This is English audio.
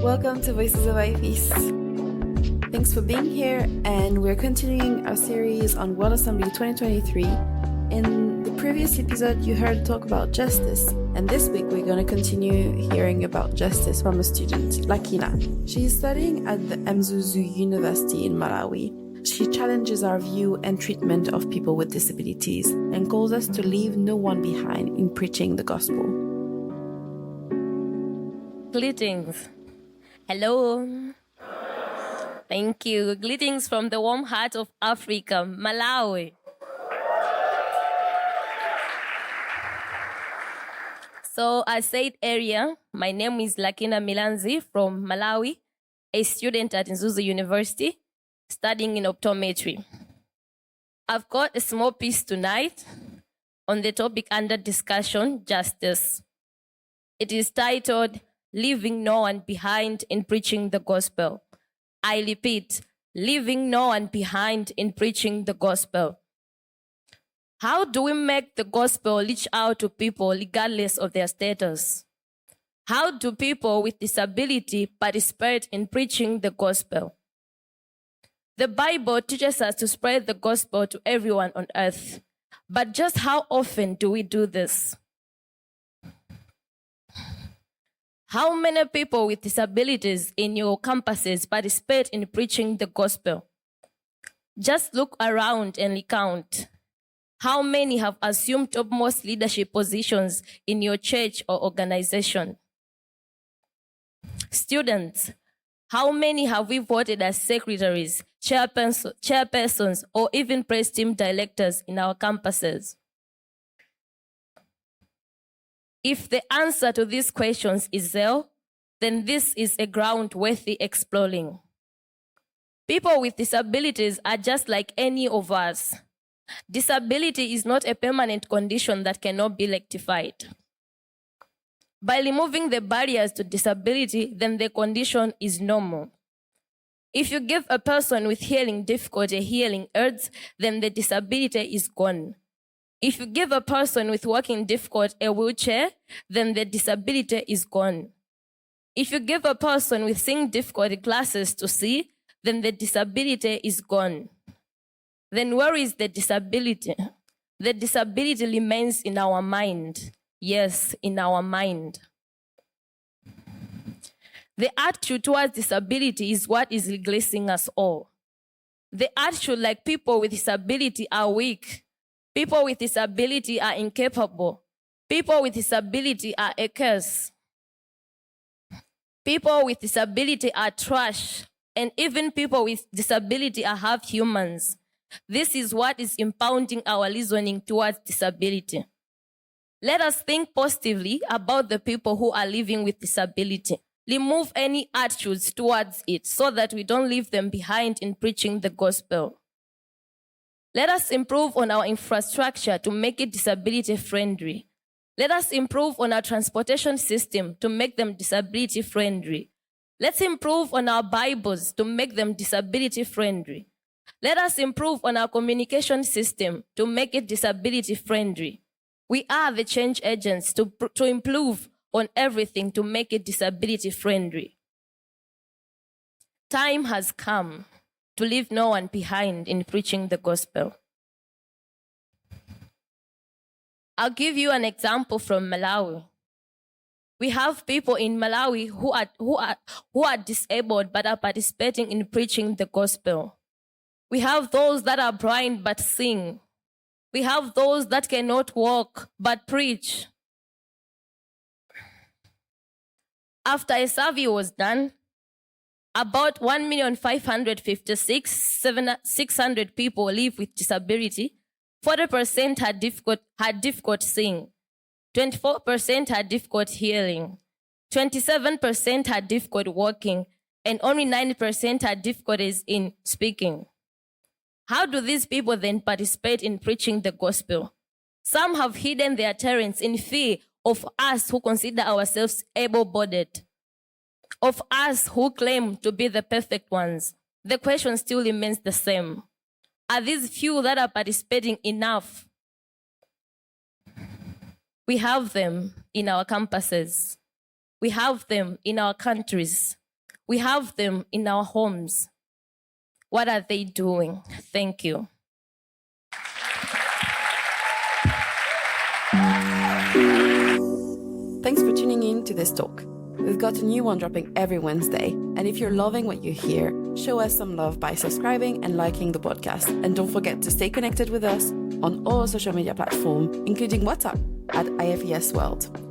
Welcome to Voices of IFES. Thanks for being here, and we're continuing our series on World Assembly 2023. In the previous episode, you heard talk about justice, and this week we're going to continue hearing about justice from a student, Lakina. She's studying at the Mzuzu University in Malawi. She challenges our view and treatment of people with disabilities and calls us to leave no one behind in preaching the gospel. Greetings. Hello. Thank you. Greetings from the warm heart of Africa, Malawi. So as said earlier, my name is Lakina Milanzi from Malawi, a student at Mzuzu University, studying in optometry. I've got a small piece tonight on the topic under discussion, justice. It is titled, Leaving No One Behind in Preaching the Gospel. I repeat, leaving no one behind in preaching the gospel. How do we make the gospel reach out to people regardless of their status? How do people with disability participate in preaching the gospel? The Bible teaches us to spread the gospel to everyone on earth. But just how often do we do this? How many people with disabilities in your campuses participate in preaching the gospel? Just look around and recount. How many have assumed topmost leadership positions in your church or organization? Students, how many have we voted as secretaries, chairpersons, or even press team directors in our campuses? If the answer to these questions is no, then this is a ground worthy exploring. People with disabilities are just like any of us. Disability is not a permanent condition that cannot be rectified. By removing the barriers to disability, then the condition is normal. If you give a person with hearing difficulty hearing aids, then the disability is gone. If you give a person with walking difficulty a wheelchair, then the disability is gone. If you give a person with seeing difficulty glasses to see, then the disability is gone. Then where is the disability? The disability remains in our mind. Yes, in our mind. The attitude towards disability is what is regressing us all. The attitude like people with disability are weak. People with disability are incapable. People with disability are a curse. People with disability are trash. And even people with disability are half humans. This is what is impounding our reasoning towards disability. Let us think positively about the people who are living with disability. Remove any attitudes towards it so that we don't leave them behind in preaching the gospel. Let us improve on our infrastructure to make it disability friendly. Let us improve on our transportation system to make them disability friendly. Let's improve on our Bibles to make them disability friendly. Let us improve on our communication system to make it disability friendly. We are the change agents to improve on everything to make it disability friendly. Time has come to leave no one behind in preaching the gospel. I'll give you an example from Malawi. We have people in Malawi who are disabled but are participating in preaching the gospel. We have those that are blind but sing. We have those that cannot walk but preach. After a survey was done, about 1,556,600 people live with disability. 40% had difficult seeing. 24% had difficult hearing. 27% had difficult walking. And only 9% had difficulties in speaking. How do these people then participate in preaching the gospel? Some have hidden their talents in fear of us who consider ourselves able-bodied, of us who claim to be the perfect ones. The question still remains the same. Are these few that are participating enough? We have them in our campuses. We have them in our countries. We have them in our homes. What are they doing? Thank you. Thanks for tuning in to this talk. We've got a new one dropping every Wednesday, and if you're loving what you hear, show us some love by subscribing and liking the podcast. And don't forget to stay connected with us on all social media platforms, including WhatsApp at IFES World.